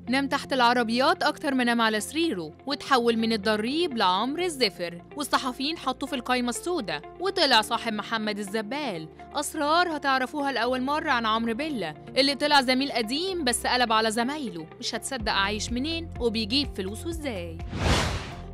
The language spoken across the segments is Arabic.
نام تحت العربيات أكتر ما نام على سريره، وتحول من الضريب لعمرو الزفر، والصحفيين حطوه في القايمة السوداء، وطلع صاحب محمد الزبال. أسرار هتعرفوها لأول مرة عن عمرو بيلا اللي طلع زميل قديم بس قلب على زمايله. مش هتصدق عايش منين وبيجيب فلوسه ازاي.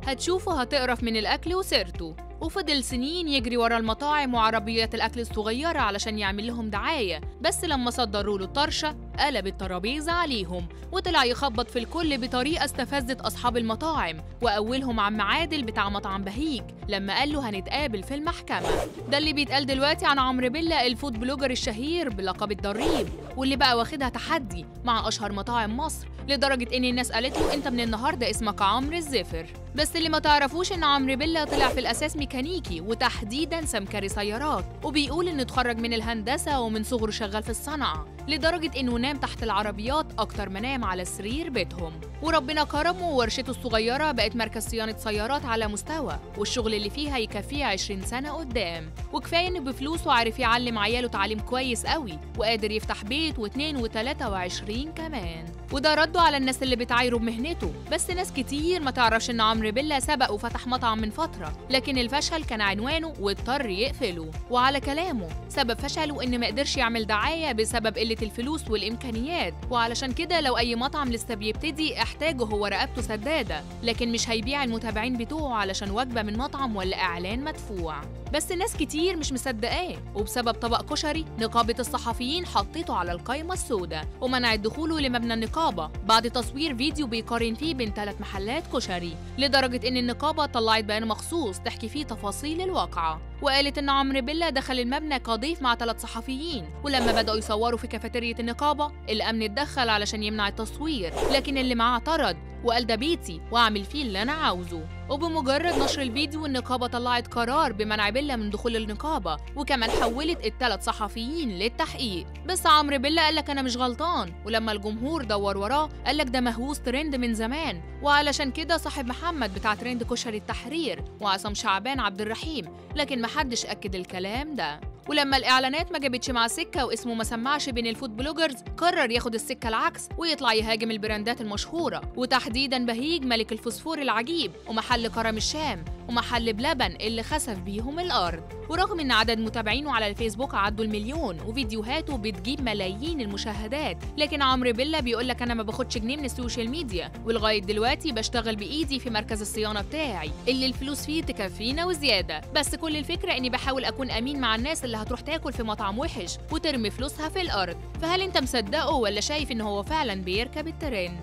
هتشوفه هتقرف من الأكل وسيرته، وفضل سنين يجري ورا المطاعم وعربيات الأكل الصغيرة علشان يعمل لهم دعاية، بس لما صدروا له الطرشة قلب الترابيزة عليهم وطلع يخبط في الكل بطريقة استفزت أصحاب المطاعم، وأولهم عم عادل بتاع مطعم بهيج لما قال له هنتقابل في المحكمة. ده اللي بيتقال دلوقتي عن عمرو بيلا الفود بلوجر الشهير بلقب الضريب، واللي بقى واخدها تحدي مع أشهر مطاعم مصر، لدرجة إن الناس قالت له أنت من النهاردة اسمك عمرو الزفر. بس اللي ما تعرفوش إن عمرو بيلا طلع في الأساس ميكانيكي، وتحديداً سمكري سيارات، وبيقول إنه اتخرج من الهندسة ومن صغره شغال في الصنعة، لدرجة إنه نام تحت العربيات أكتر ما نام على سرير بيتهم. وربنا كرمه وورشته الصغيرة بقت مركز صيانة سيارات على مستوى، والشغل اللي فيها يكفيه 20 سنة قدام. وكفاية إنه بفلوسه عارف يعلم عياله تعليم كويس قوي، وقادر يفتح بيت و2 و23 كمان. وده رده على الناس اللي بتعايروا بمهنته. بس ناس كتير ما تعرفش إن عمرو بيلا سبق وفتح مطعم من فترة، لكن الفشل كان عنوانه واضطر يقفله. وعلى كلامه سبب فشله إن ما قدرش يعمل دعاية بسبب قلة الفلوس والإمكانيات، وعلشان كده لو أي مطعم لسه بيبتدي احتاجه هو رقبته سدادة، لكن مش هيبيع المتابعين بتوعه علشان وجبة من مطعم ولا إعلان مدفوع. بس ناس كتير مش مصدقاه، وبسبب طبق كشري نقابة الصحفيين حطيته على القايمة السوداء ومنعت دخوله لمبنى النقابة بعد تصوير فيديو بيقارن فيه بين 3 محلات كشري، لدرجة إن النقابة طلعت بيان مخصوص تحكي فيه تفاصيل الواقعة، وقالت إن عمرو بيلا دخل المبنى كضيف مع 3 صحفيين، ولما بدأوا يصوروا في كافيتيريا النقابة الأمن اتدخل علشان يمنع التصوير، لكن اللي معاه اعترض وقال ده بيتي واعمل فيه اللي أنا عاوزه. وبمجرد نشر الفيديو النقابة طلعت قرار بمنع بيلا من دخول النقابة، وكمان حولت ال3 صحفيين للتحقيق. بس عمرو بيلا قالك أنا مش غلطان، ولما الجمهور دور وراه قالك ده مهووس ترند من زمان، وعلشان كده صاحب محمد بتاع ترند كشري التحرير وعصام شعبان عبد الرحيم، لكن محدش أكد الكلام ده. ولما الإعلانات ما جابتش مع سكة واسمه ما سمعش بين الفود بلوجرز، قرر ياخد السكة العكس ويطلع يهاجم البراندات المشهورة، وتحديداً بهيج ملك الفوسفور العجيب، ومحل كرم الشام، ومحل بلبن اللي خسف بيهم الأرض. ورغم إن عدد متابعينه على الفيسبوك عدوا ال1,000,000 وفيديوهاته بتجيب ملايين المشاهدات، لكن عمرو بيلا بيقولك أنا ما باخدش جنيه من السوشيال ميديا، ولغاية دلوقتي بشتغل بإيدي في مركز الصيانة بتاعي اللي الفلوس فيه تكفينا وزيادة، بس كل الفكرة إني بحاول أكون أمين مع الناس اللي هتروح تاكل في مطعم وحش وترمي فلوسها في الأرض. فهل أنت مصدقه ولا شايف إن هو فعلا بيركب الترند؟